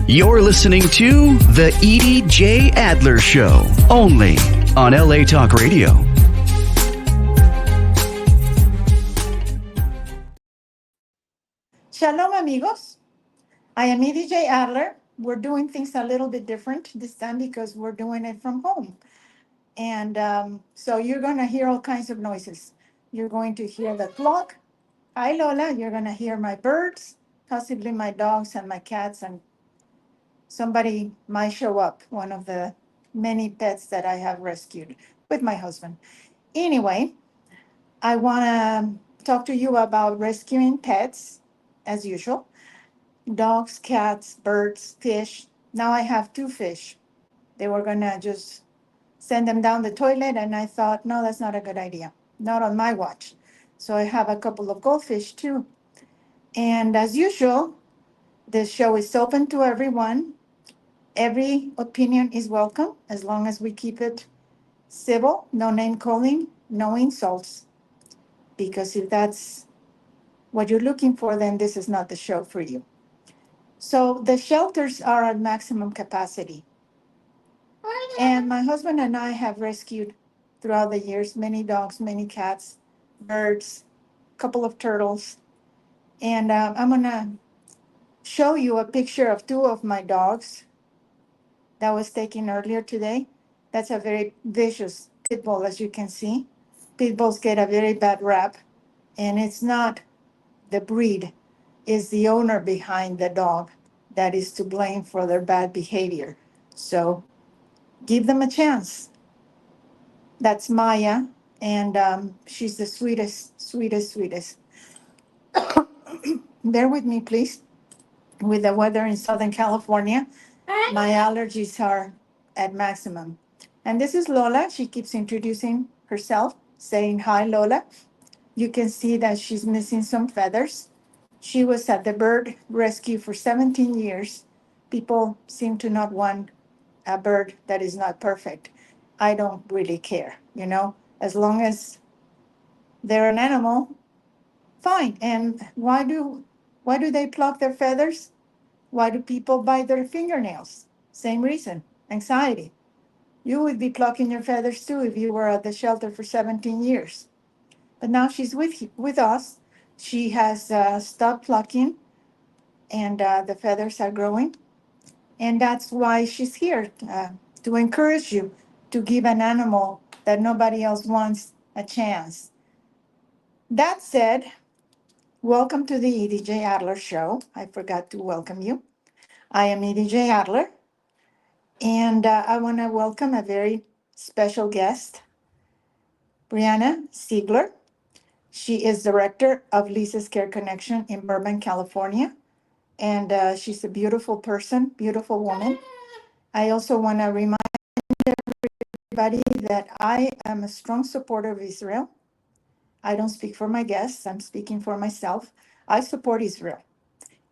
You're listening to The EJ Adler Show, only on LA Talk Radio. Shalom, amigos. I am EJ Adler. We're doing things a little bit different this time because we're doing it from home. And so you're going to hear all kinds of noises. You're going to hear the clock. Hi, Lola. You're going to hear my birds, possibly my dogs and my cats, and somebody might show up, one of the many pets that I have rescued with my husband. Anyway, I want to talk to you about rescuing pets, as usual. Dogs, cats, birds, fish. Now I have 2 fish. They were going to just send them down the toilet, and I thought, no, that's not a good idea. Not on my watch. So I have a couple of goldfish, too. And as usual, this show is open to everyone. Every opinion is welcome, as long as we keep it civil, no name calling, no insults. Because if that's what you're looking for, then this is not the show for you. So the shelters are at maximum capacity. And my husband and I have rescued throughout the years many dogs, many cats, birds, a couple of turtles. And I'm going to show you a picture of 2 of my dogs that was taken earlier today. That's a very vicious pit bull, as you can see. Pit bulls get a very bad rap, and it's not the breed, it's the owner behind the dog that is to blame for their bad behavior. So give them a chance. That's Maya, and she's the sweetest, sweetest, sweetest. Bear with me, please. With the weather in Southern California, my allergies are at maximum. And this is Lola. She keeps introducing herself, saying, hi, Lola. You can see that she's missing some feathers. She was at the bird rescue for 17 years. People seem to not want a bird that is not perfect. I don't really care, as long as they're an animal, fine. And why do they pluck their feathers? Why do people bite their fingernails? Same reason, anxiety. You would be plucking your feathers too if you were at the shelter for 17 years. But now she's with us. She has stopped plucking, and the feathers are growing. And that's why she's here, to encourage you to give an animal that nobody else wants a chance. That said, welcome to the EJ Adler Show. I forgot to welcome you. I am EJ Adler, and I want to welcome a very special guest, Brianna Ziegler. She is director of Leeza's Care Connection in Burbank, California, and she's a beautiful person, beautiful woman. I also want to remind everybody that I am a strong supporter of Israel. I don't speak for my guests, I'm speaking for myself. I support Israel.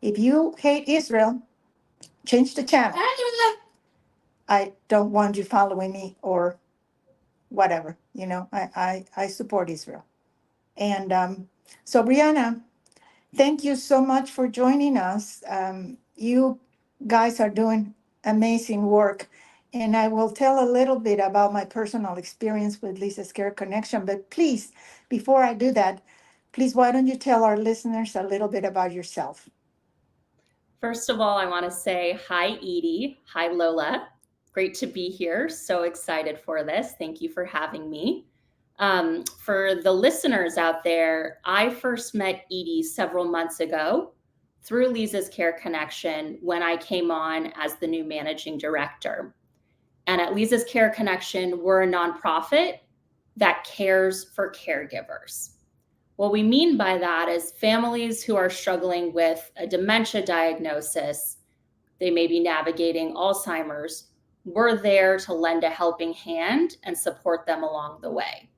If you hate Israel, change the channel. I don't want you following me or whatever, I support Israel. And so Brianna, thank you so much for joining us. You guys are doing amazing work. And I will tell a little bit about my personal experience with Leeza's Care Connection. But please, before I do that, please, why don't you tell our listeners a little bit about yourself? First of all, I want to say hi, Edie. Hi, Lola. Great to be here. So excited for this. Thank you for having me. For the listeners out there, I first met Edie several months ago through Leeza's Care Connection when I came on as the new managing director. And at Leeza's Care Connection, we're a nonprofit that cares for caregivers. What we mean by that is families who are struggling with a dementia diagnosis, they may be navigating Alzheimer's, we're there to lend a helping hand and support them along the way.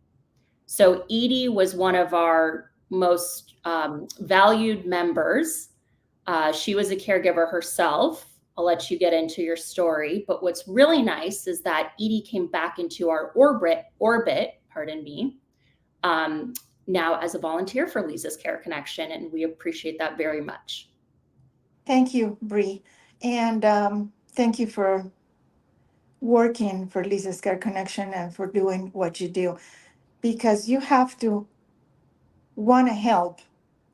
So Edie was one of our most valued members. She was a caregiver herself. I'll let you get into your story. But what's really nice is that Edie came back into our orbit, now as a volunteer for Leeza's Care Connection, and we appreciate that very much. Thank you, Bree. And thank you for working for Lisa's Care Connection and for doing what you do, because you have to want to help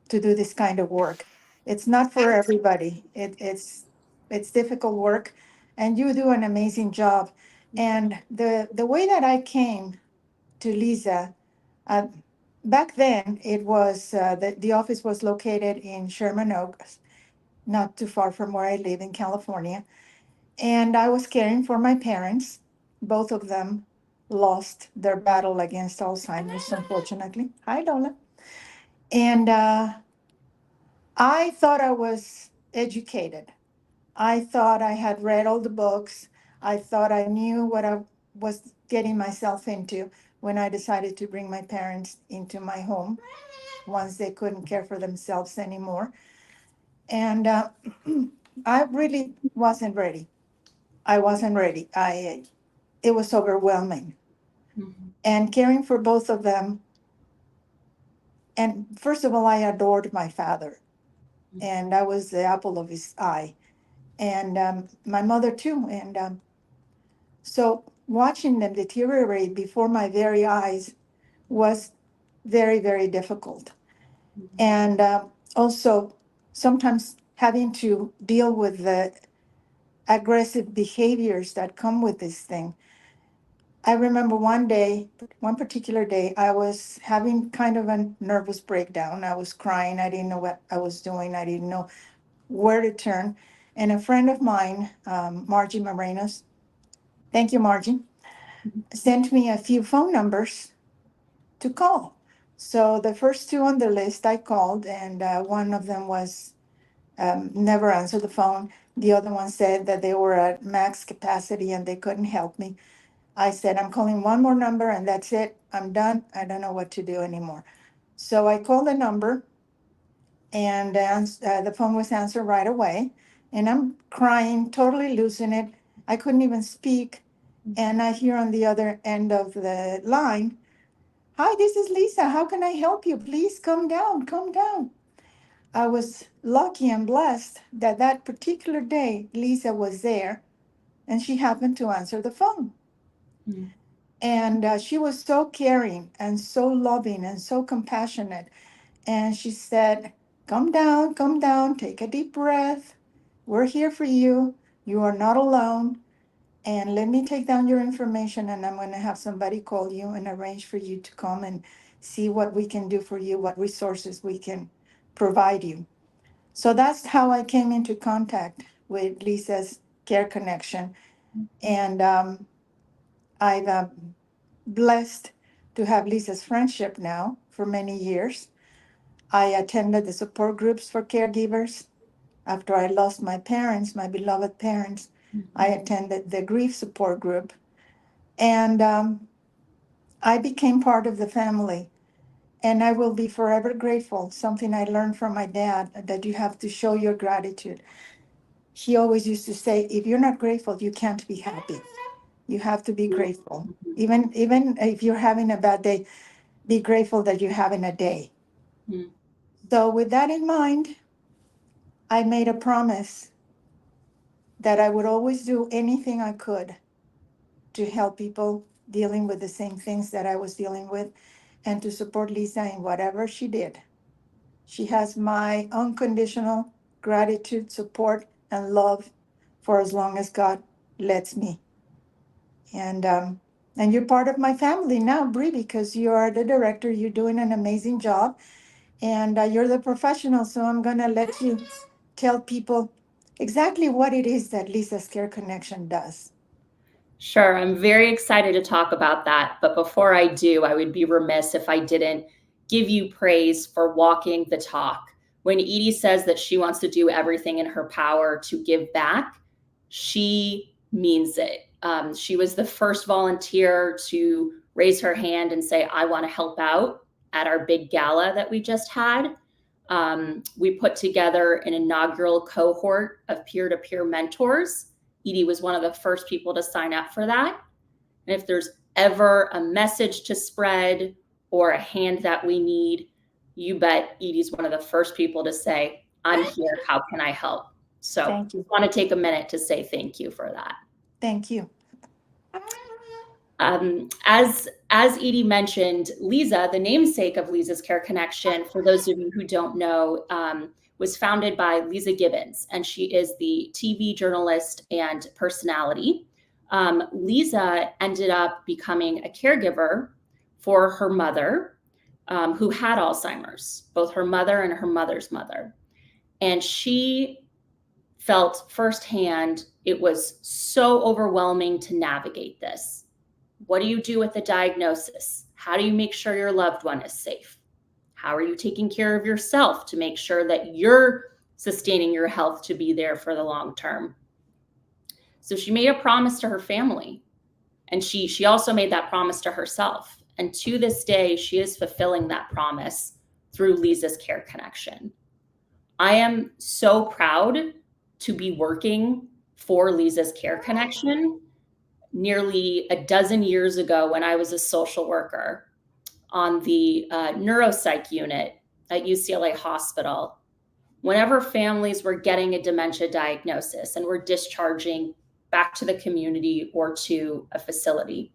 to do this kind of work. It's not for everybody. It's difficult work, and you do an amazing job. And the way that I came to Lisa, uh, back then it was the office was located in Sherman Oaks, not too far from where I live in California. And I was caring for my parents. Both of them lost their battle against Alzheimer's, unfortunately. Hi, Lola. And I thought I was educated. I thought I had read all the books. I thought I knew what I was getting myself into when I decided to bring my parents into my home once they couldn't care for themselves anymore. And I really wasn't ready. I wasn't ready. It was overwhelming. Mhm. And caring for both of them. And first of all, I adored my father, and I was the apple of his eye, and my mother too. And so watching them deteriorate before my very eyes was very, very difficult. And also sometimes having to deal with the aggressive behaviors that come with this thing. I remember one particular day, I was having kind of a nervous breakdown. I was crying. I didn't know what I was doing. I didn't know where to turn. And a friend of mine, Margie Morenos, thank you, Margie, sent me a few phone numbers to call. So the first two on the list I called, and one of them was never answered the phone. The other one said that they were at max capacity and they couldn't help me. I said, I'm calling one more number and that's it. I'm done. I don't know what to do anymore. So I called the number, and the phone was answered right away. And I'm crying, totally losing it. I couldn't even speak. And I hear on the other end of the line, hi, this is Lisa. How can I help you? Please come down, come down. I was lucky and blessed that that particular day, Lisa was there and she happened to answer the phone. Mhm. And she was so caring and so loving and so compassionate. And she said, come down, take a deep breath. We're here for you. You are not alone. And let me take down your information, and I'm going to have somebody call you and arrange for you to come and see what we can do for you, what resources we can provide you. So that's how I came into contact with Lisa's Care Connection. And I've blessed to have Lisa's friendship now for many years. I attended the support groups for caregivers. After I lost my parents, my beloved parents, I attended the grief support group. And I became part of the family. And I will be forever grateful. Something I learned from my dad, that you have to show your gratitude. He always used to say, if you're not grateful, you can't be happy. You have to be grateful. Even if you're having a bad day, be grateful that you're having a day. Mhm. So with that in mind, I made a promise that I would always do anything I could to help people dealing with the same things that I was dealing with, and to support Lisa in whatever she did. She has my unconditional gratitude, support, and love for as long as God lets me. And you're part of my family now, Bree, because you are the director. You're doing an amazing job, and you're the professional. So I'm gonna let you tell people exactly what it is that Lisa's Care Connection does. Sure, I'm very excited to talk about that. But before I do, I would be remiss if I didn't give you praise for walking the talk. When Edie says that she wants to do everything in her power to give back, she means it. She was the first volunteer to raise her hand and say, I want to help out at our big gala that we just had. We put together an inaugural cohort of peer to peer mentors. Edie was one of the first people to sign up for that. And if there's ever a message to spread or a hand that we need, you bet Edie's one of the first people to say, I'm here. How can I help? So Thank you. I want to take a minute to say thank you for that. Thank you. As Edie mentioned, Leeza, the namesake of Leeza's Care Connection, for those of you who don't know, was founded by Leeza Gibbons, and she is the TV journalist and personality. Leeza ended up becoming a caregiver for her mother, who had Alzheimer's, both her mother and her mother's mother. And she felt firsthand it was so overwhelming to navigate this. What do you do with the diagnosis? How do you make sure your loved one is safe? How are you taking care of yourself to make sure that you're sustaining your health to be there for the long term? So she made a promise to her family, and she also made that promise to herself. And to this day, she is fulfilling that promise through Leeza's Care Connection. I am so proud to be working for Leeza's Care Connection. Nearly a dozen years ago, when I was a social worker on the neuropsych unit at UCLA Hospital, whenever families were getting a dementia diagnosis and were discharging back to the community or to a facility,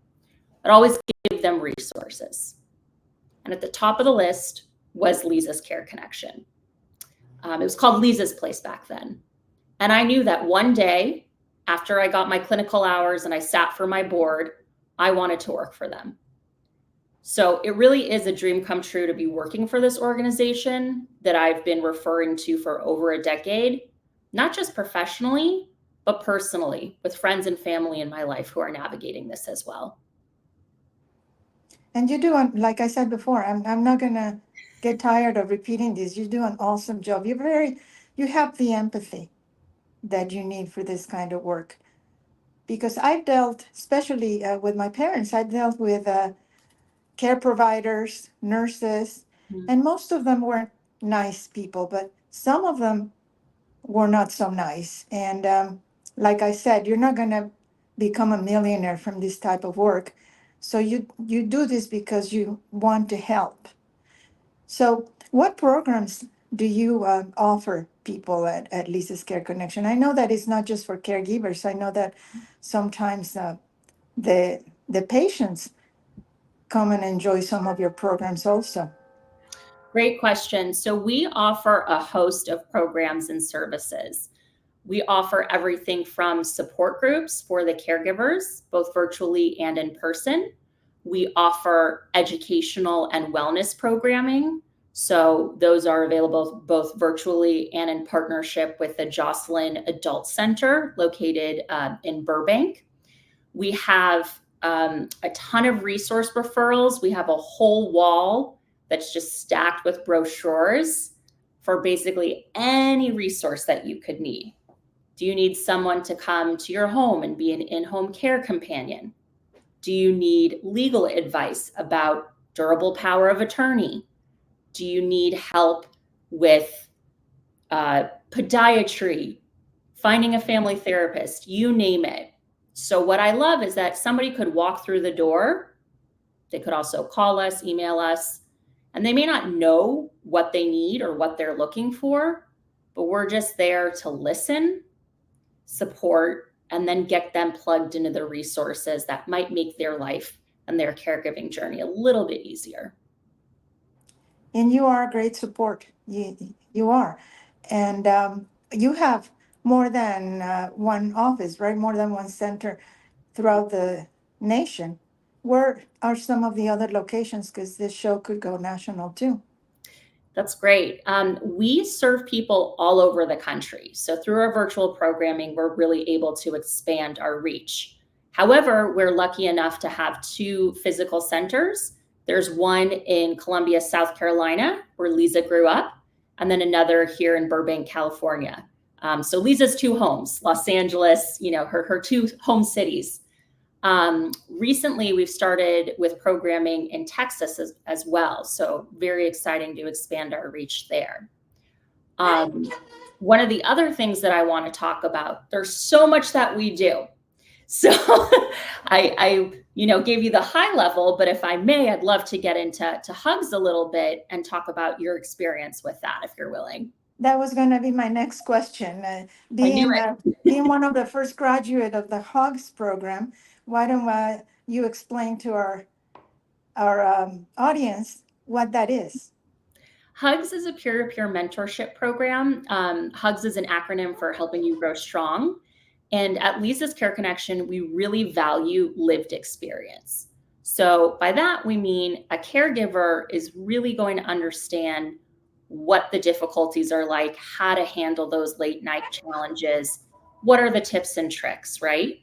I'd always give them resources. And at the top of the list was Leeza's Care Connection. It was called Leeza's Place back then. And I knew that one day, after I got my clinical hours and I sat for my board, I wanted to work for them. So it really is a dream come true to be working for this organization that I've been referring to for over a decade, not just professionally, but personally, with friends and family in my life who are navigating this as well. And you do, like I said before, I'm not gonna get tired of repeating this. You do an awesome job. You have the empathy that you need for this kind of work. Because I've dealt, especially with my parents, I dealt with care providers, nurses, and most of them were nice people, but some of them were not so nice. And like I said, you're not gonna become a millionaire from this type of work. So you do this because you want to help. So what programs do you offer people at Leeza's Care Connection? I know that it's not just for caregivers. I know that sometimes the patients come and enjoy some of your programs also. Great question. So we offer a host of programs and services. We offer everything from support groups for the caregivers, both virtually and in person. We offer educational and wellness programming. So those are available both virtually and in partnership with the Jocelyn Adult Center located in Burbank. We have a ton of resource referrals. We have a whole wall that's just stacked with brochures for basically any resource that you could need. Do you need someone to come to your home and be an in-home care companion? Do you need legal advice about durable power of attorney? Do you need help with podiatry, finding a family therapist, you name it? So what I love is that somebody could walk through the door. They could also call us, email us, and they may not know what they need or what they're looking for, but we're just there to listen, support, and then get them plugged into the resources that might make their life and their caregiving journey a little bit easier. And you are a great support. You are. And you have more than one office, right? More than one center throughout the nation. Where are some of the other locations? Because this show could go national too. That's great. We serve people all over the country. So through our virtual programming, we're really able to expand our reach. However, we're lucky enough to have 2 physical centers. There's one in Columbia, South Carolina, where Leeza grew up, and then another here in Burbank, California. So Leeza's 2 homes, Los Angeles, her 2 home cities. Recently, we've started with programming in Texas as well. So very exciting to expand our reach there. One of the other things that I want to talk about, there's so much that we do. So I gave you the high level, but if I may, I'd love to get into hugs a little bit and talk about your experience with that, if you're willing. That was going to be my next question. I knew Being one of the first graduate of the HOGS program, why don't you explain to our audience what that is? Hugs is a peer-to-peer mentorship program. Hugs is an acronym for Helping You Grow Strong. And at Leeza's Care Connection, we really value lived experience. So by that, we mean a caregiver is really going to understand what the difficulties are like, how to handle those late night challenges, what are the tips and tricks, right?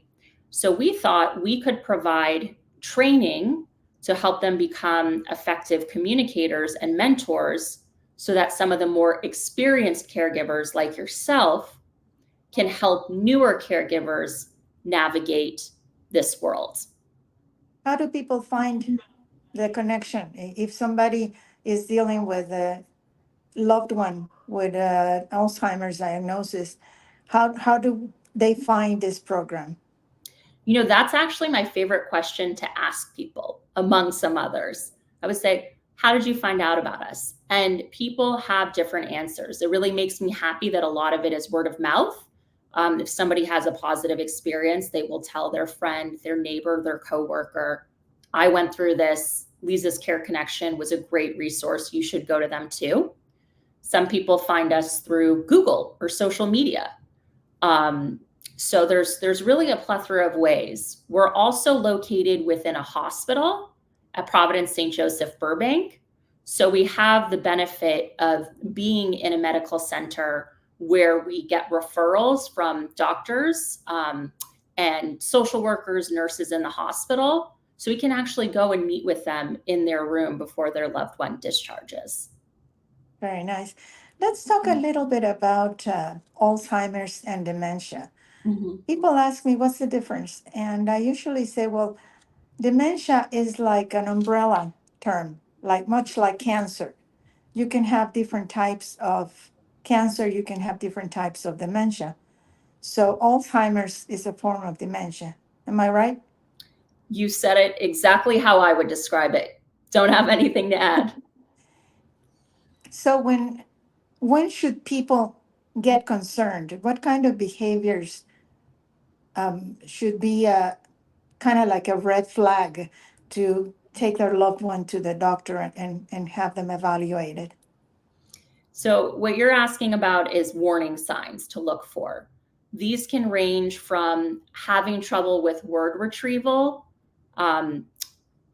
So we thought we could provide training to help them become effective communicators and mentors so that some of the more experienced caregivers like yourself can help newer caregivers navigate this world. How do people find the connection? If somebody is dealing with a loved one with Alzheimer's diagnosis, how do they find this program? You know, that's actually my favorite question to ask people, among some others. I would say, how did you find out about us? And people have different answers. It really makes me happy that a lot of it is word of mouth. If somebody has a positive experience, they will tell their friend, their neighbor, their coworker, I went through this. Leeza's Care Connection was a great resource. You should go to them too. Some people find us through Google or social media. So there's really a plethora of ways. We're also located within a hospital at Providence St. Joseph Burbank. So we have the benefit of being in a medical center where we get referrals from doctors and social workers, nurses in the hospital. So we can actually go and meet with them in their room before their loved one discharges. Very nice. Let's talk a little bit about Alzheimer's and dementia. Mm-hmm. People ask me, what's the difference? And I usually say, well, dementia is like an umbrella term, like much like cancer. You can have different types of cancer, you can have different types of dementia. So Alzheimer's is a form of dementia. Am I right? You said it exactly how I would describe it. Don't have anything to add. So when should people get concerned? What kind of behaviors should be kind of like a red flag to take their loved one to the doctor and have them evaluated? So what you're asking about is warning signs to look for. These can range from having trouble with word retrieval,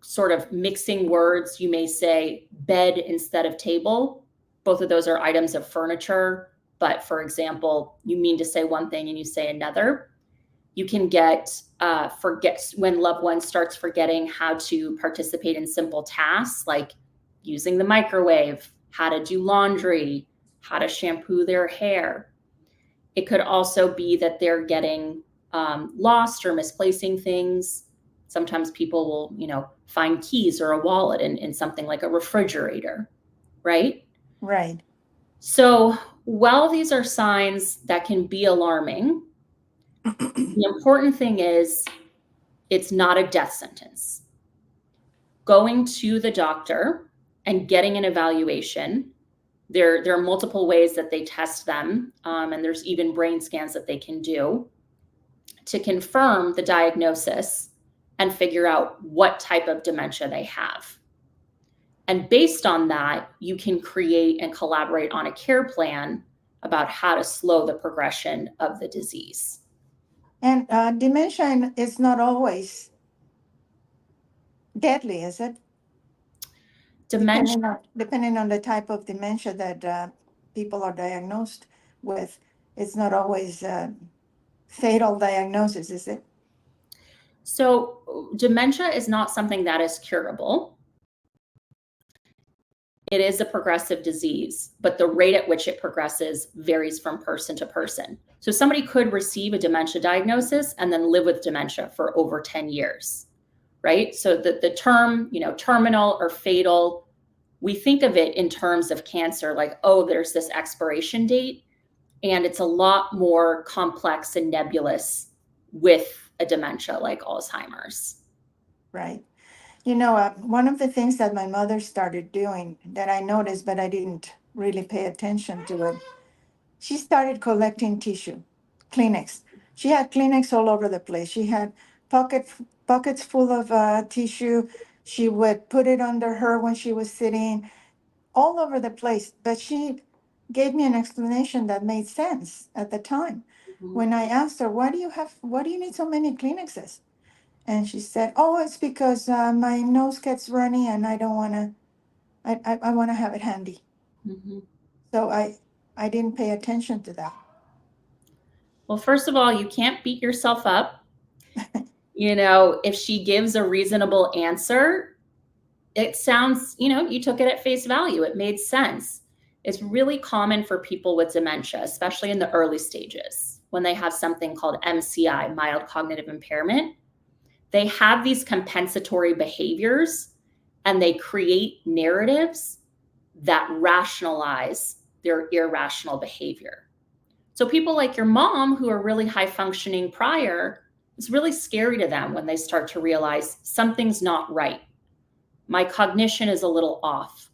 sort of mixing words. You may say bed instead of table. Both of those are items of furniture, but for example, you mean to say one thing and you say another. You can get forget when loved one starts forgetting how to participate in simple tasks like using the microwave, how to do laundry, how to shampoo their hair. It could also be that they're getting lost or misplacing things. Sometimes people will, find keys or a wallet in something like a refrigerator, right? Right. So while these are signs that can be alarming, the important thing is it's not a death sentence. Going to the doctor and getting an evaluation, there are multiple ways that they test them, and there's even brain scans that they can do to confirm the diagnosis and figure out what type of dementia they have. And based on that, you can create and collaborate on a care plan about how to slow the progression of the disease. And dementia is not always deadly, is it? Dementia, Depending on the type of dementia that people are diagnosed with, it's not always fatal diagnosis, is it? so dementia is not something that is curable. It is a progressive disease, but the rate at which it progresses varies from person to person. So somebody could receive a dementia diagnosis and then live with dementia for over 10 years, right? So the term, terminal or fatal, we think of it in terms of cancer, like, oh, there's this expiration date, and it's a lot more complex and nebulous with a dementia like Alzheimer's. Right. One of the things that my mother started doing that I noticed, but I didn't really pay attention to it, she started collecting tissue, Kleenex. She had Kleenex all over the place. She had pockets full of tissue. She would put it under her when she was sitting, all over the place. But she gave me an explanation that made sense at the time. When I asked her, why do you need so many Kleenexes? And she said, oh, it's because my nose gets runny and I don't want to, I want to have it handy. Mm-hmm. So I didn't pay attention to that. Well, first of all, you can't beat yourself up. You know, if she gives a reasonable answer, it sounds, you know, you took it at face value. It made sense. It's really common for people with dementia, especially in the early stages, when they have something called MCI, mild cognitive impairment. They have these compensatory behaviors and they create narratives that rationalize their irrational behavior. So people like your mom who are really high functioning prior, it's really scary to them when they start to realize something's not right. My cognition is a little off.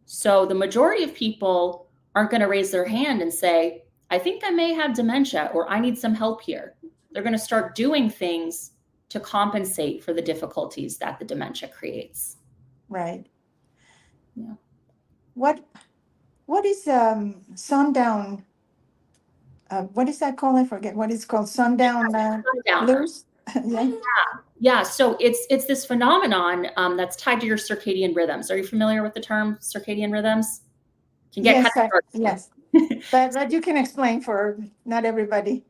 So the majority of people aren't going to raise their hand and say, I think I may have dementia or I need some help here. They're going to start doing things to compensate for the difficulties that the dementia creates. Right. Yeah. What is sundown? What is that called? I forget what it's called. Sundown blues. Yeah. Yeah, so it's this phenomenon that's tied to your circadian rhythms. Are you familiar with the term circadian rhythms? Can get Yes, kind of yes. But you can explain, for not everybody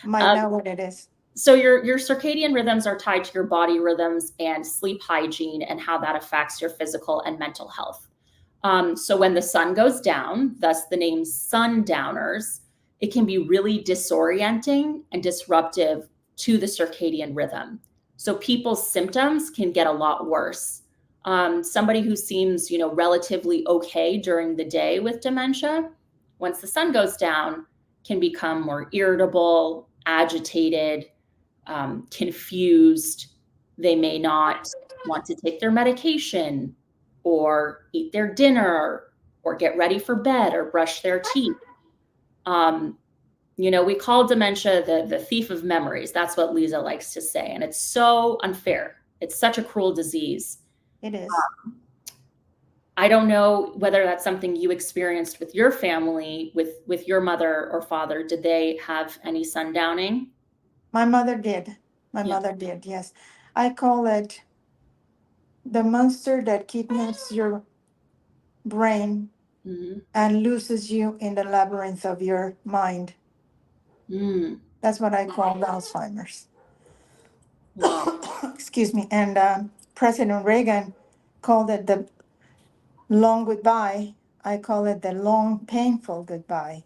might know what it is. So your circadian rhythms are tied to your body rhythms and sleep hygiene and how that affects your physical and mental health. So when the sun goes down, thus the name sundowners, it can be really disorienting and disruptive to the circadian rhythm. So people's symptoms can get a lot worse. Somebody who seems, you know, relatively okay during the day with dementia, once the sun goes down, can become more irritable, agitated, confused. They may not want to take their medication or eat their dinner or get ready for bed or brush their teeth. You know, we call dementia the thief of memories. That's what Leeza likes to say. And it's so unfair. It's such a cruel disease. It is. I don't know whether that's something you experienced with your family, with your mother or father. Did they have any sundowning? My mother did. My mother did, yes. I call it the monster that kidnaps your brain and loses you in the labyrinth of your mind. That's what I call Alzheimer's. Wow. Excuse me. And President Reagan called it the long goodbye. I call it the long, painful goodbye.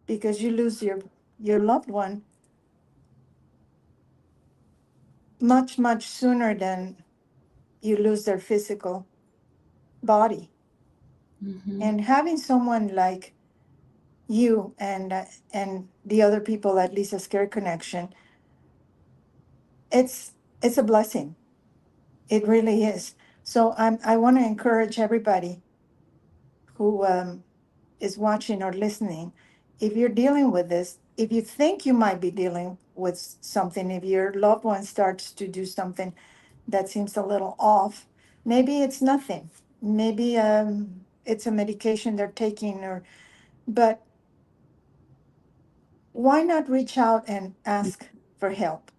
Because you lose your loved one much, much sooner than you lose their physical body. And having someone like you and the other people at Lisa's Care Connection, it's a blessing. It really is. So I want to encourage everybody who is watching or listening. If you're dealing with this, if you think you might be dealing with something, if your loved one starts to do something that seems a little off, maybe it's nothing. Maybe it's a medication they're taking, but why not reach out and ask for help?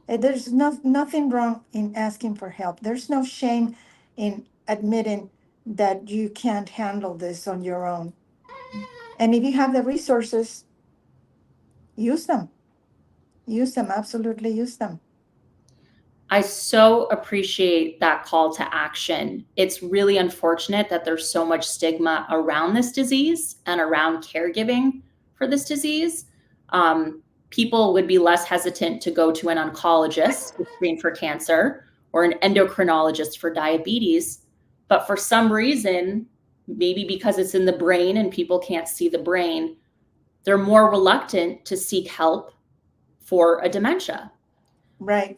There's nothing wrong in asking for help. There's no shame in admitting that you can't handle this on your own. And if you have the resources, use them. Use them, absolutely use them. I so appreciate that call to action. It's really unfortunate that there's so much stigma around this disease and around caregiving for this disease. People would be less hesitant to go to an oncologist to screen for cancer or an endocrinologist for diabetes. But for some reason, maybe because it's in the brain and people can't see the brain, they're more reluctant to seek help for a dementia. Right.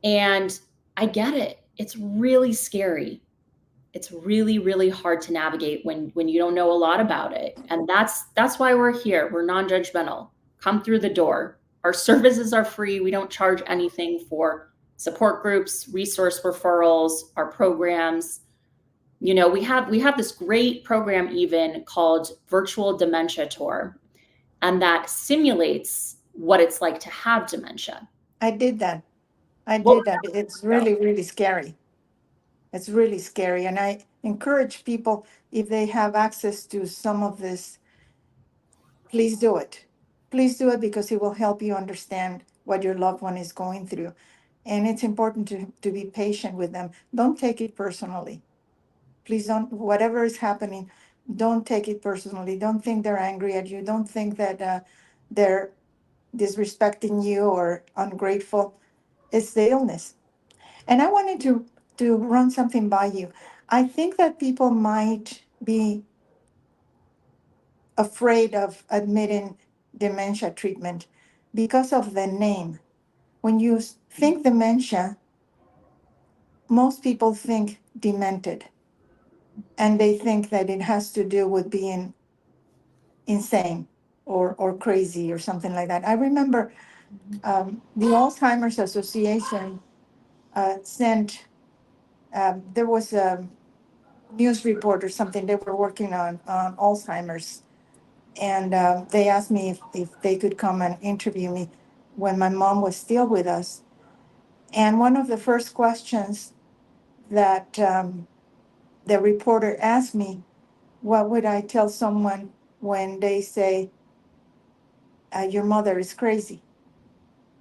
And I get it. It's really scary. it's really, really hard to navigate when you don't know a lot about it. And that's why we're here. We're non-judgmental. Come through the door. Our services are free. We don't charge anything for support groups, resource referrals, our programs. You know, we have this great program even called Virtual Dementia Tour, and that simulates what it's like to have dementia. I did that. Well, It's really, really scary. It's really scary. And I encourage people, if they have access to some of this, please do it. Please do it because it will help you understand what your loved one is going through. And it's important to be patient with them. Don't take it personally. Please don't, whatever is happening, don't take it personally. Don't think they're angry at you. Don't think that they're disrespecting you or ungrateful. It's the illness. And I wanted to run something by you. I think that people might be afraid of admitting dementia treatment because of the name. When you think dementia, most people think demented, and they think that it has to do with being insane or crazy or something like that. I remember the Alzheimer's Association sent, there was a news report or something, they were working on Alzheimer's. And they asked me if they could come and interview me when my mom was still with us. And one of the first questions that the reporter asked me, what would I tell someone when they say, your mother is crazy?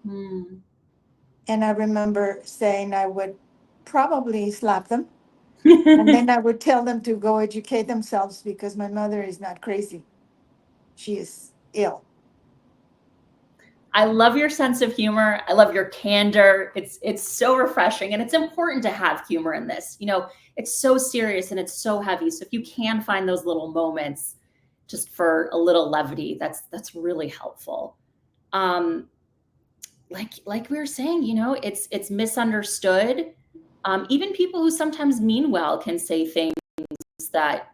Hmm. And I remember saying I would probably slap them. And then I would tell them to go educate themselves because my mother is not crazy. She is ill. I love your sense of humor. I love your candor. It's so refreshing, and it's important to have humor in this. You know, it's so serious and it's so heavy. So if you can find those little moments just for a little levity, that's really helpful. Um, like we were saying, you know, it's misunderstood. Even people who sometimes mean well can say things that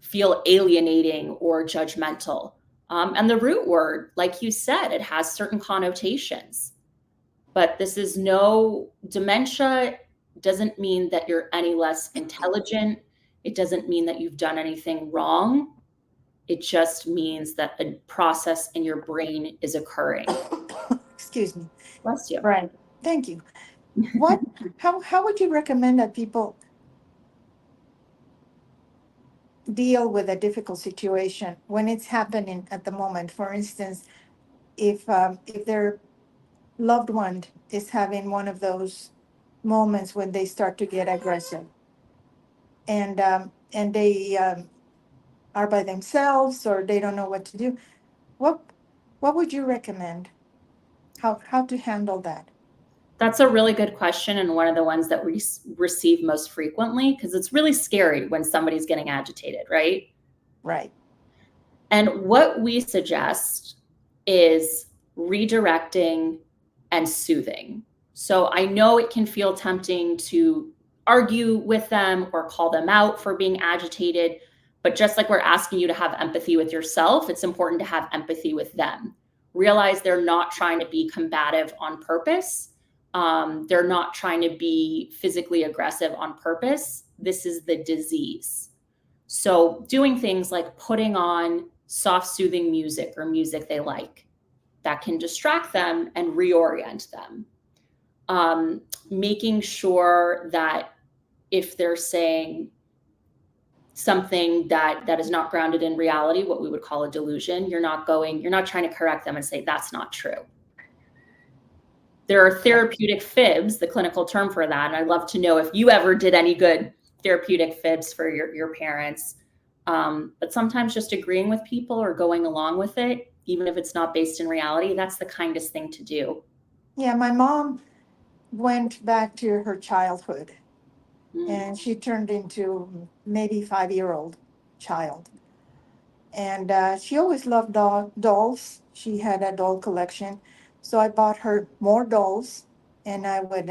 feel alienating or judgmental. And the root word, like you said, it has certain connotations. But this is no dementia doesn't mean that you're any less intelligent. It doesn't mean that you've done anything wrong. It just means that a process in your brain is occurring. Excuse me. Bless you. Right. Thank you. What, how would you recommend that people deal with a difficult situation when it's happening at the moment? For instance, if their loved one is having one of those moments when they start to get aggressive, and they are by themselves or they don't know what to do, what what would you recommend? How to handle that? That's a really good question, and one of the ones that we receive most frequently, because it's really scary when somebody's getting agitated, right? Right. And what we suggest is redirecting and soothing. So I know it can feel tempting to argue with them or call them out for being agitated, but just like we're asking you to have empathy with yourself, it's important to have empathy with them. Realize they're not trying to be combative on purpose. They're not trying to be physically aggressive on purpose. This is the disease. So doing things like putting on soft, soothing music or music they like that can distract them and reorient them. Making sure that if they're saying something that is not grounded in reality, what we would call a delusion, you're not trying to correct them and say that's not true. There are therapeutic fibs, the clinical term for that. And I'd love to know if you ever did any good therapeutic fibs for your parents. But sometimes just agreeing with people or going along with it, even if it's not based in reality, that's the kindest thing to do. Yeah, my mom went back to her childhood, and she turned into maybe 5-year-old child. And she always loved dolls. She had a doll collection. So I bought her more dolls, and I would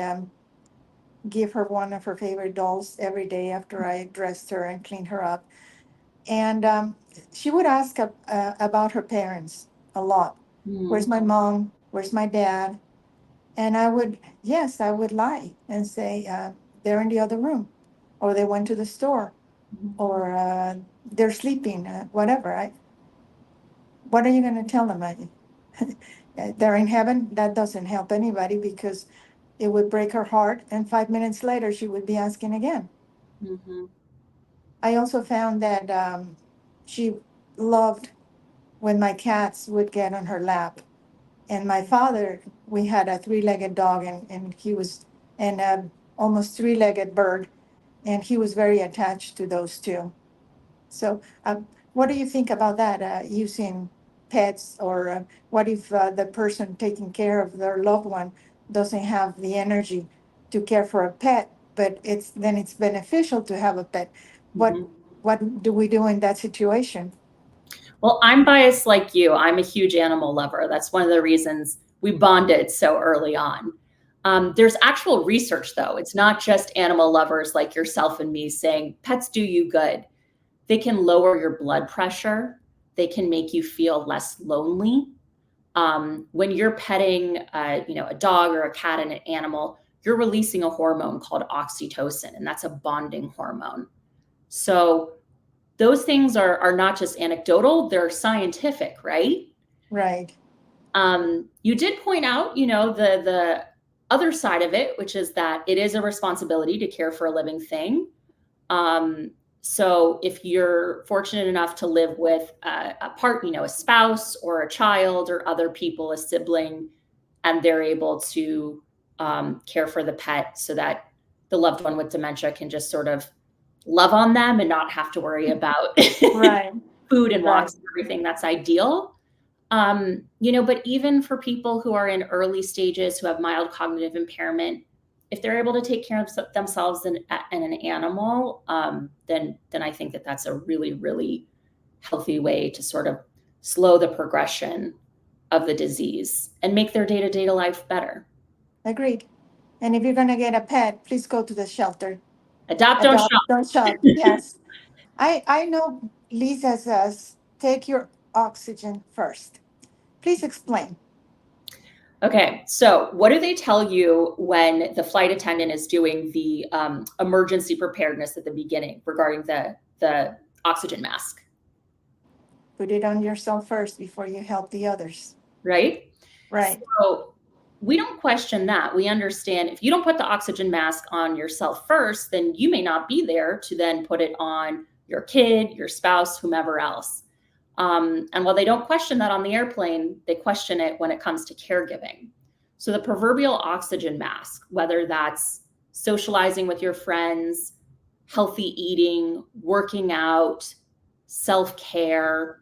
give her one of her favorite dolls every day after I dressed her and cleaned her up. And she would ask about her parents a lot. Where's Mm-hmm. my mom? Where's my dad? And I would, yes, I would lie and say, they're in the other room, or they went to the store, or they're sleeping, whatever. What are you going to tell them? They're in heaven? That doesn't help anybody because it would break her heart. And 5 minutes later, she would be asking again. Mm-hmm. I also found that she loved when my cats would get on her lap. And my father, we had a three-legged dog, and he was, and a almost three-legged bird, and he was very attached to those two. So, what do you think about that, using pets, or what if the person taking care of their loved one doesn't have the energy to care for a pet, but it's beneficial to have a pet? What Mm-hmm. what do we do in that situation? Well, I'm biased like you. I'm a huge animal lover. That's one of the reasons we bonded so early on. There's actual research, though. It's not just animal lovers like yourself and me saying pets do you good. They can lower your blood pressure. They can make you feel less lonely. When you're petting, a dog or a cat and an animal, you're releasing a hormone called oxytocin, and that's a bonding hormone. So those things are not just anecdotal, they're scientific, right? Right. You did point out, the other side of it, which is that it is a responsibility to care for a living thing. So if you're fortunate enough to live with a spouse or a child or other people, a sibling, and they're able to care for the pet so that the loved one with dementia can just sort of love on them and not have to worry about Right. food and Right. walks and everything, that's ideal. But even for people who are in early stages who have mild cognitive impairment, if they're able to take care of themselves and an animal, then I think that that's a really, really healthy way to sort of slow the progression of the disease and make their day-to-day life better. Agreed. And if you're going to get a pet, please go to the shelter. Adopt, don't Adopt, shop. don't shop. Yes. I know Lisa says take your oxygen first. Please explain. Okay, so what do they tell you when the flight attendant is doing the emergency preparedness at the beginning regarding the oxygen mask, Put it on yourself first before you help the others. right? Right. So we don't question that. We understand if you don't put the oxygen mask on yourself first, then you may not be there to then put it on your kid, your spouse, whomever else. And while they don't question that on the airplane, they question it when it comes to caregiving. So the proverbial oxygen mask, whether that's socializing with your friends, healthy eating, working out, self-care,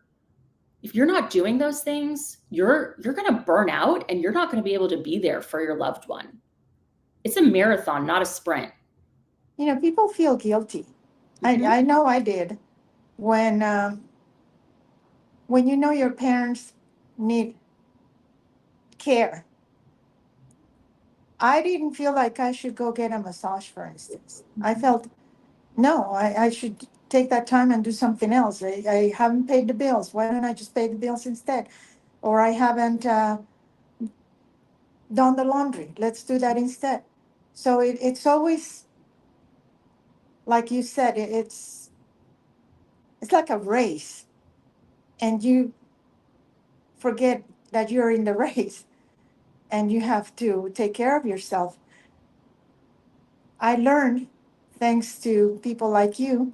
if you're not doing those things, you're going to burn out and you're not going to be able to be there for your loved one. It's a marathon, not a sprint. People feel guilty. Mm-hmm. I know I did when your parents need care. I didn't feel like I should go get a massage, for instance. I felt, no, I should take that time and do something else. I haven't paid the bills. Why don't I just pay the bills instead? Or I haven't done the laundry. Let's do that instead. So it's always, like you said, it's like a race, and you forget that you're in the race and you have to take care of yourself. I learned thanks to people like you,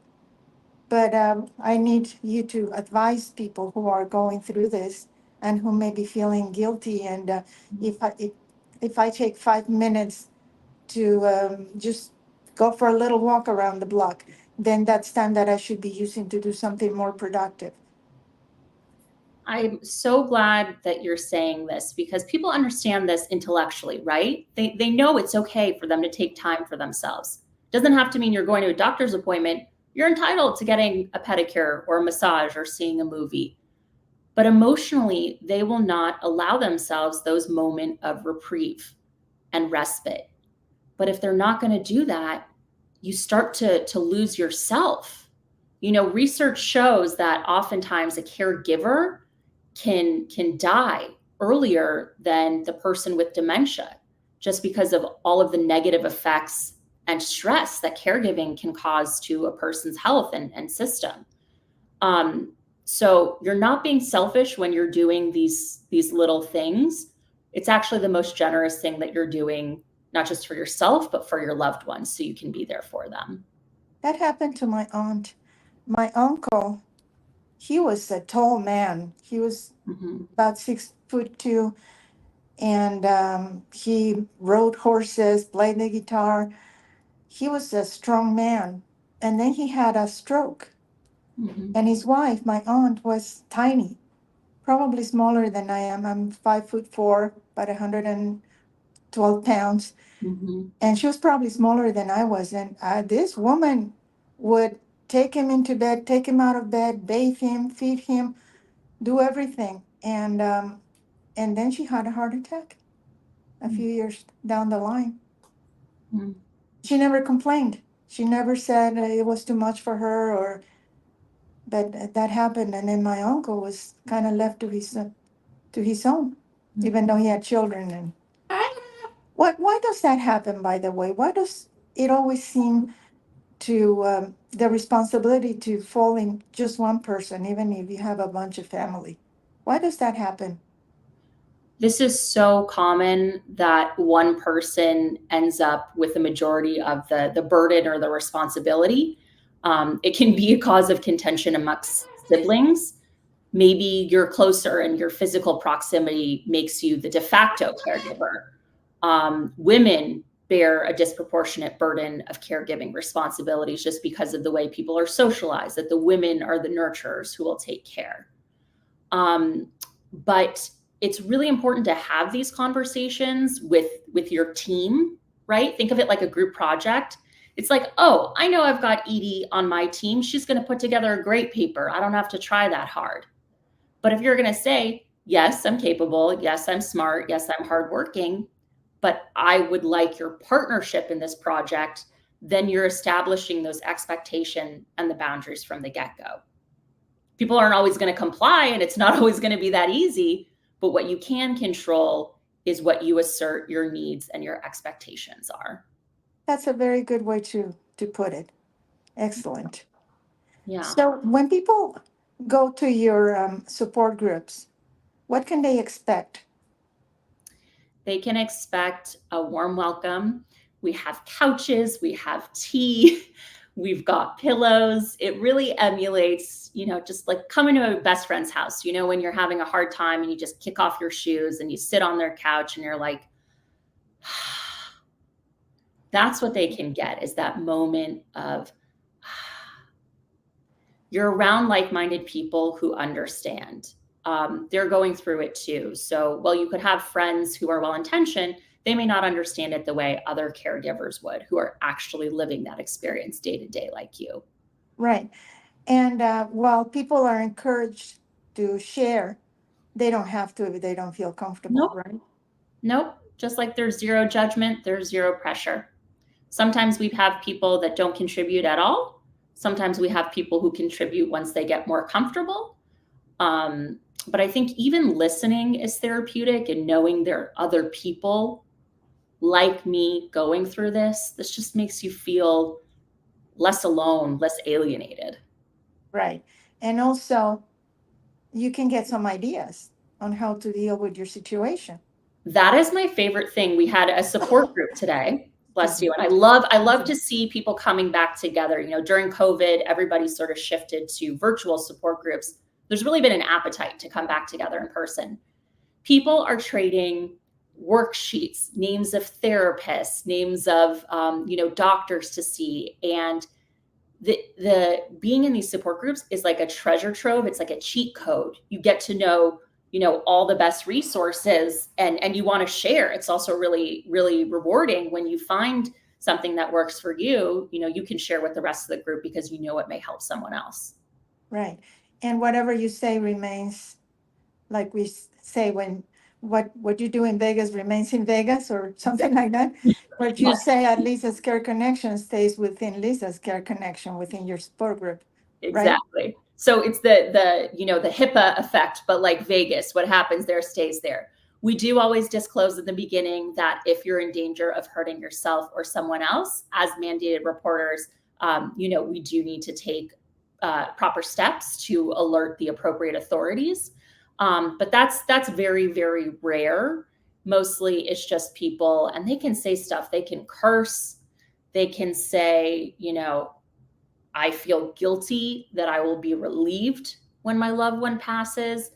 but I need you to advise people who are going through this and who may be feeling guilty. And if I take 5 minutes to just go for a little walk around the block, then that's time that I should be using to do something more productive. I'm so glad that you're saying this because people understand this intellectually, right? They know it's okay for them to take time for themselves. Doesn't have to mean you're going to a doctor's appointment. You're entitled to getting a pedicure or a massage or seeing a movie. But emotionally, they will not allow themselves those moments of reprieve and respite. But if they're not going to do that, you start to lose yourself. Research shows that oftentimes a caregiver can die earlier than the person with dementia, just because of all of the negative effects and stress that caregiving can cause to a person's health and system. So you're not being selfish when you're doing these little things. It's actually the most generous thing that you're doing, not just for yourself, but for your loved ones, so you can be there for them. That happened to my aunt. My uncle, he was a tall man. He was about 6'2", and he rode horses, played the guitar. He was a strong man. And then he had a stroke. And his wife, my aunt, was tiny, probably smaller than I am. I'm 5'4", about 112 pounds. And she was probably smaller than I was. And this woman would take him into bed, take him out of bed, bathe him, feed him, do everything. And then she had a heart attack a few years down the line. She never complained. She never said it was too much for her, but that happened. And then my uncle was kind of left to his own, even though he had children. And why does that happen, by the way? Why does it always seem to the responsibility to fall in just one person, even if you have a bunch of family? Why does that happen? This is so common that one person ends up with the majority of the burden or the responsibility. It can be a cause of contention amongst siblings. Maybe you're closer and your physical proximity makes you the de facto caregiver. Women bear a disproportionate burden of caregiving responsibilities just because of the way people are socialized, that the women are the nurturers who will take care. But it's really important to have these conversations with your team, right? Think of it like a group project. It's like, oh, I know I've got Edie on my team. She's going to put together a great paper. I don't have to try that hard. But if you're going to say, yes, I'm capable. Yes, I'm smart. Yes, I'm hardworking. But I would like your partnership in this project, then you're establishing those expectations and the boundaries from the get-go. People aren't always going to comply, and it's not always going to be that easy. But what you can control is what you assert your needs and your expectations are. That's a very good way to put it. Excellent. Yeah. So when people go to your support groups, what can they expect? They can expect a warm welcome. We have couches, we have tea, we've got pillows. It really emulates, just like coming to a best friend's house, when you're having a hard time and you just kick off your shoes and you sit on their couch and you're like, that's what they can get, is that moment of you're around like-minded people who understand. They're going through it too. So while you could have friends who are well-intentioned, they may not understand it the way other caregivers would, who are actually living that experience day to day like you. Right. And while people are encouraged to share, they don't have to if they don't feel comfortable, Nope. right? Nope. Just like there's zero judgment, there's zero pressure. Sometimes we have people that don't contribute at all. Sometimes we have people who contribute once they get more comfortable. But I think even listening is therapeutic, and knowing there are other people like me going through this just makes you feel less alone, less alienated. Right. And also, you can get some ideas on how to deal with your situation. That is my favorite thing. We had a support group today. Bless you. And I love to see people coming back together. During COVID, everybody sort of shifted to virtual support groups. There's really been an appetite to come back together in person. People are trading worksheets, names of therapists, names of doctors to see. And the being in these support groups is like a treasure trove. It's like a cheat code. You get to know all the best resources, and you want to share. It's also really, really rewarding when you find something that works for you. You can share with the rest of the group because it may help someone else. Right. And whatever you say remains, like we say, when what you do in Vegas remains in Vegas or something like that. But you say at Lisa's Care Connection stays within Lisa's Care Connection within your support group, right? Exactly. So it's the the HIPAA effect, but like Vegas, what happens there stays there. We do always disclose in the beginning that if you're in danger of hurting yourself or someone else, as mandated reporters, we do need to take proper steps to alert the appropriate authorities. But that's very, very rare. Mostly it's just people, and they can say stuff. They can curse. They can say, I feel guilty that I will be relieved when my loved one passes,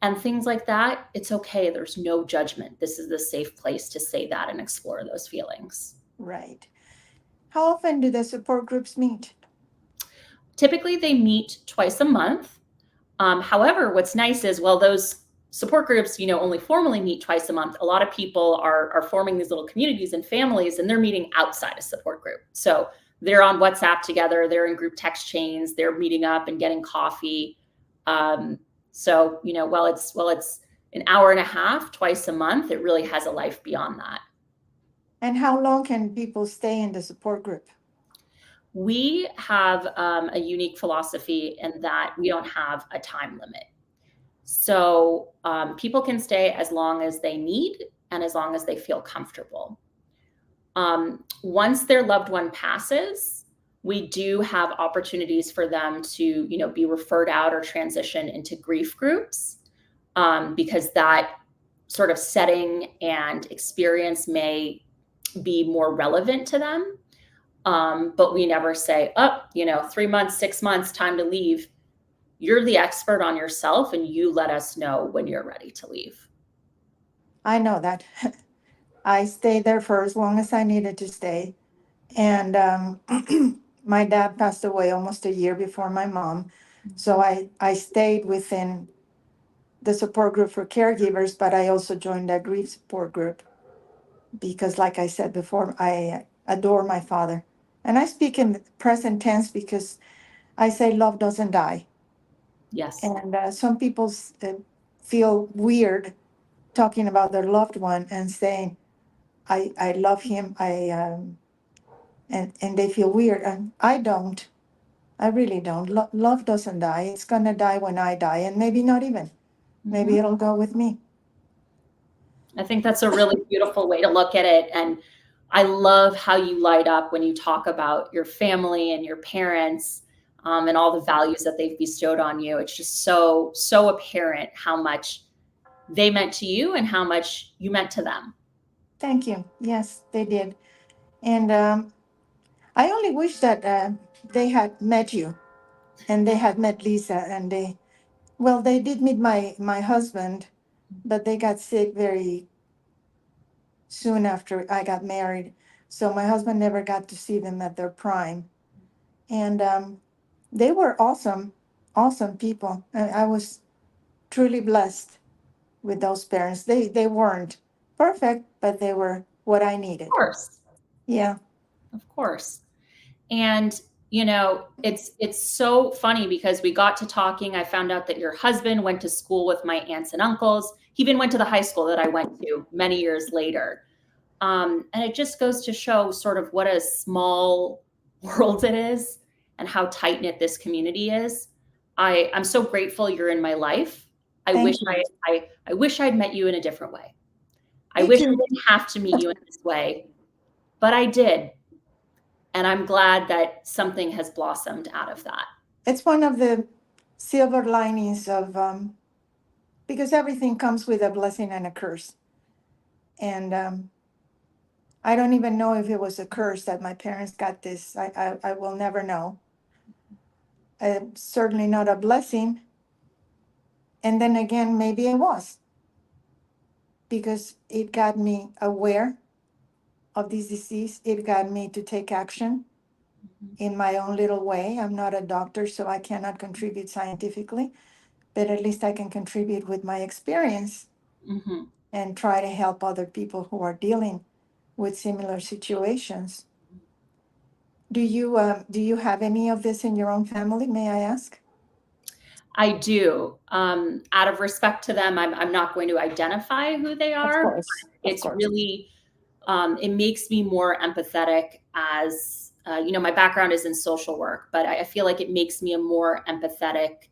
and things like that. It's okay. There's no judgment. This is the safe place to say that and explore those feelings. Right. How often do the support groups meet? Typically, they meet twice a month. However, what's nice is, well, those support groups, only formally meet twice a month. A lot of people are forming these little communities and families, and they're meeting outside a support group. So they're on WhatsApp together. They're in group text chains. They're meeting up and getting coffee. So while it's an hour and a half twice a month, it really has a life beyond that. And how long can people stay in the support group? We have a unique philosophy in that we don't have a time limit. So people can stay as long as they need and as long as they feel comfortable. Once their loved one passes, we do have opportunities for them to, be referred out or transition into grief groups, because that sort of setting and experience may be more relevant to them. But we never say, 3 months, 6 months, time to leave. You're the expert on yourself, and you let us know when you're ready to leave. I know that. I stayed there for as long as I needed to stay. And my dad passed away almost a year before my mom. So I stayed within the support group for caregivers, but I also joined a grief support group because, like I said before, I adore my father. And I speak in the present tense because I say love doesn't die. Yes. And some people feel weird talking about their loved one and saying, I love him, and they feel weird. And I don't. I really don't. Love doesn't die. It's going to die when I die, and maybe not even. Maybe it'll go with me. I think that's a really beautiful way to look at it. And I love how you light up when you talk about your family and your parents, and all the values that they've bestowed on you. It's just so, so apparent how much they meant to you and how much you meant to them. Thank you. Yes, they did. And I only wish that they had met you and they had met Leeza. And they did meet my husband, but they got sick very soon after I got married. So my husband never got to see them at their prime. And they were awesome, awesome people. I was truly blessed with those parents. They weren't perfect, but they were what I needed. Of course. Yeah. Of course. And it's so funny because we got to talking. I found out that your husband went to school with my aunts and uncles. He even went to the high school that I went to many years later. And it just goes to show sort of what a small world it is and how tight knit this community is. I'm so grateful you're in my life. I wish I'd met you in a different way. I wish I didn't have to meet you in this way, but I did. And I'm glad that something has blossomed out of that. It's one of the silver linings of, because everything comes with a blessing and a curse. And I don't even know if it was a curse that my parents got this. I will never know. Certainly not a blessing. And then again, maybe it was, because it got me aware of this disease. It got me to take action in my own little way. I'm not a doctor, so I cannot contribute scientifically, but at least I can contribute with my experience and try to help other people who are dealing with similar situations. Do you have any of this in your own family, may I ask? I do. Out of respect to them, I'm not going to identify who they are. Of course. It's really, it makes me more empathetic as, my background is in social work, but I feel like it makes me a more empathetic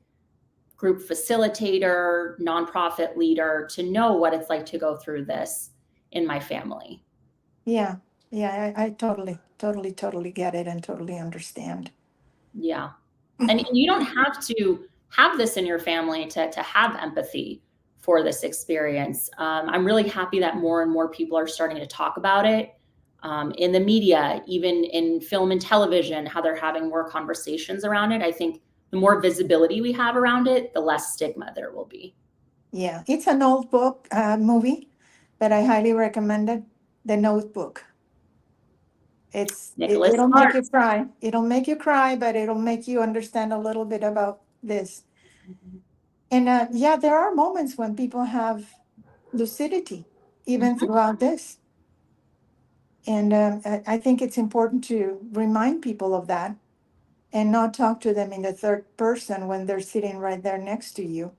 group facilitator, nonprofit leader, to know what it's like to go through this in my family. Yeah. Yeah. I totally get it and totally understand. Yeah. And you don't have to have this in your family to have empathy for this experience. I'm really happy that more and more people are starting to talk about it in the media, even in film and television, how they're having more conversations around it. I think the more visibility we have around it, the less stigma there will be. Yeah. It's an old movie, but I highly recommend it. The Notebook. Nicholas It'll make Sparks. you cry. It'll make you cry, but it'll make you understand a little bit about this. And yeah, there are moments when people have lucidity, even throughout this. And I think it's important to remind people of that and not talk to them in the third person when they're sitting right there next to you.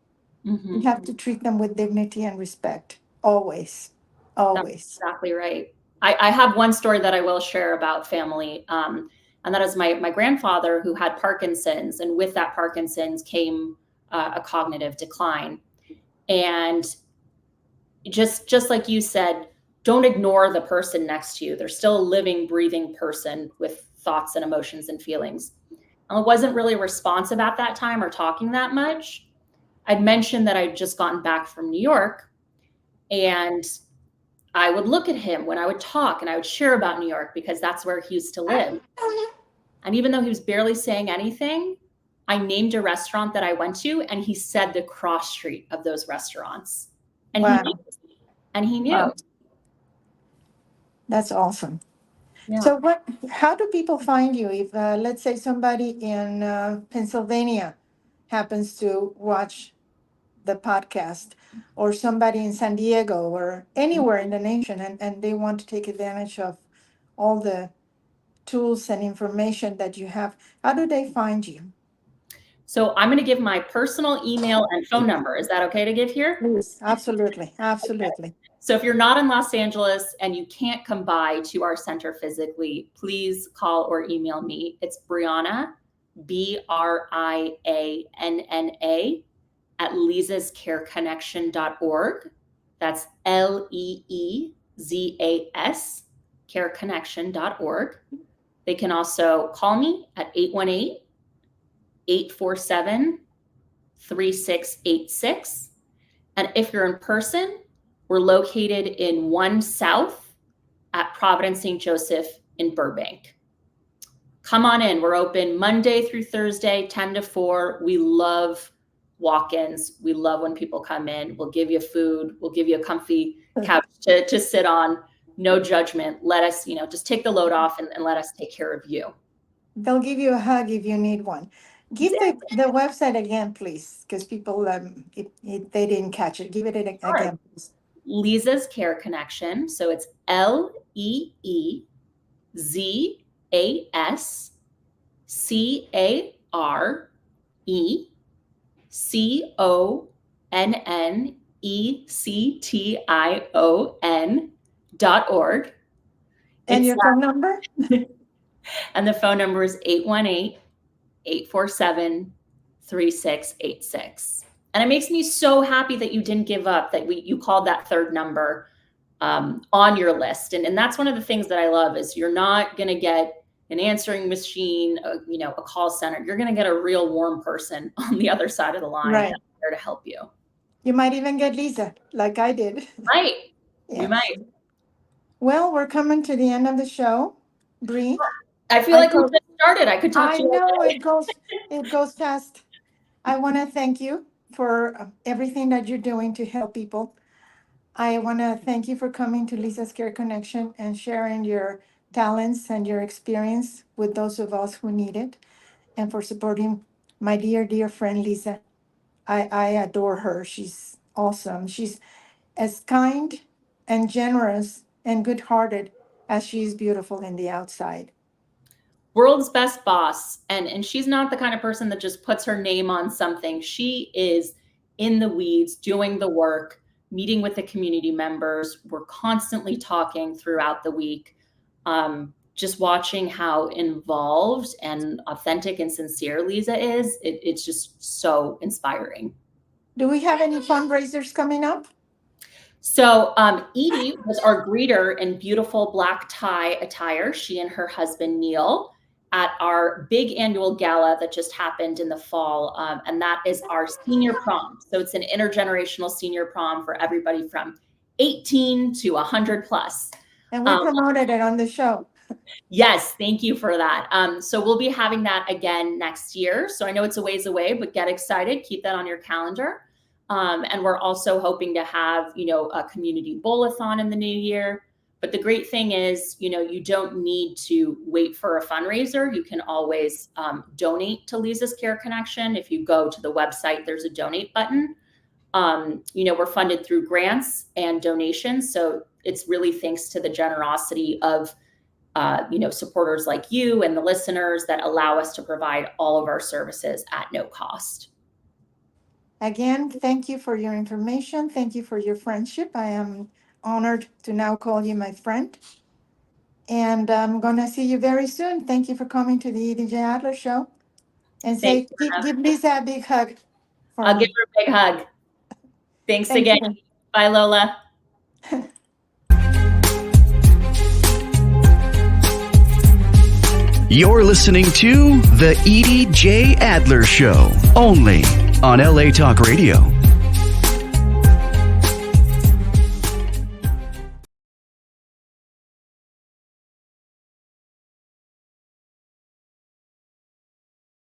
You have to treat them with dignity and respect, always, always. That's exactly right. I have one story that I will share about family, and that is my grandfather, who had Parkinson's, and with that Parkinson's came a cognitive decline. And just like you said, don't ignore the person next to you. They're still a living, breathing person with thoughts and emotions and feelings. I wasn't really responsive at that time or talking that much. I'd mentioned that I'd just gotten back from New York, and I would look at him when I would talk, and I would share about New York because that's where he used to live. And even though he was barely saying anything, I named a restaurant that I went to, and he said the cross street of those restaurants. And Wow. he knew. Wow. That's awesome. Yeah. So how do people find you if, let's say, somebody in Pennsylvania happens to watch the podcast, or somebody in San Diego or anywhere in the nation, and they want to take advantage of all the tools and information that you have, how do they find you? So I'm going to give my personal email and phone number. Is that okay to give here? Please, absolutely, absolutely. Okay. So if you're not in Los Angeles and you can't come by to our center physically, please call or email me. It's Brianna, BRIANNA, at leezascareconnection.org. That's LEEZAS, careconnection.org. They can also call me at 818-847-3686. And if you're in person, we're located in 1 South at Providence St. Joseph in Burbank. Come on in. We're open Monday through Thursday, 10 to 4. We love walk-ins. We love when people come in. We'll give you food. We'll give you a comfy couch to sit on. No judgment. Let us, just take the load off and let us take care of you. They'll give you a hug if you need one. Give the website again, please, because people, if they didn't catch it, give it again, please. Leeza's Care Connection. So it's LEEZASCAREConnection.org. And your phone number? And the phone number is 818-847-3686. And it makes me so happy that you didn't give up, that you called that third number on your list. And that's one of the things that I love is you're not going to get an answering machine, a call center. You're going to get a real warm person on the other side of the line that's there to help you. You might even get Leeza, like I did. Right. Yeah. You might. Well, we're coming to the end of the show, Bree. I feel like we just started. I could talk to you. I know it goes fast. I want to thank you for everything that you're doing to help people. I want to thank you for coming to Leeza's Care Connection and sharing your talents and your experience with those of us who need it, and for supporting my dear friend Leeza. I adore her. She's awesome. She's as kind and generous and good-hearted as she is beautiful in the outside. world's best boss. And she's not the kind of person that just puts her name on something. She is in the weeds, doing the work, meeting with the community members. We're constantly talking throughout the week, just watching how involved and authentic and sincere Leeza is. It's just so inspiring. Do we have any fundraisers coming up? So Edie was our greeter in beautiful black tie attire, she and her husband Neil, at our big annual gala that just happened in the fall. And that is our senior prom. So it's an intergenerational senior prom for everybody from 18 to 100 plus. And we promoted it on the show. Yes, thank you for that. So we'll be having that again next year. So I know it's a ways away, but get excited. Keep that on your calendar. And we're also hoping to have, a community bowl-a-thon in the new year. But the great thing is, you don't need to wait for a fundraiser. You can always donate to Leeza's Care Connection. If you go to the website, there's a donate button. We're funded through grants and donations. So it's really thanks to the generosity of, supporters like you and the listeners that allow us to provide all of our services at no cost. Again, thank you for your information. Thank you for your friendship. I am honored to now call you my friend. And I'm going to see you very soon. Thank you for coming to the EJ Adler Show. And give Leeza a big hug. I'll give her a big hug. Thanks again. You. Bye, Lola. You're listening to The EJ Adler Show, only on LA Talk Radio.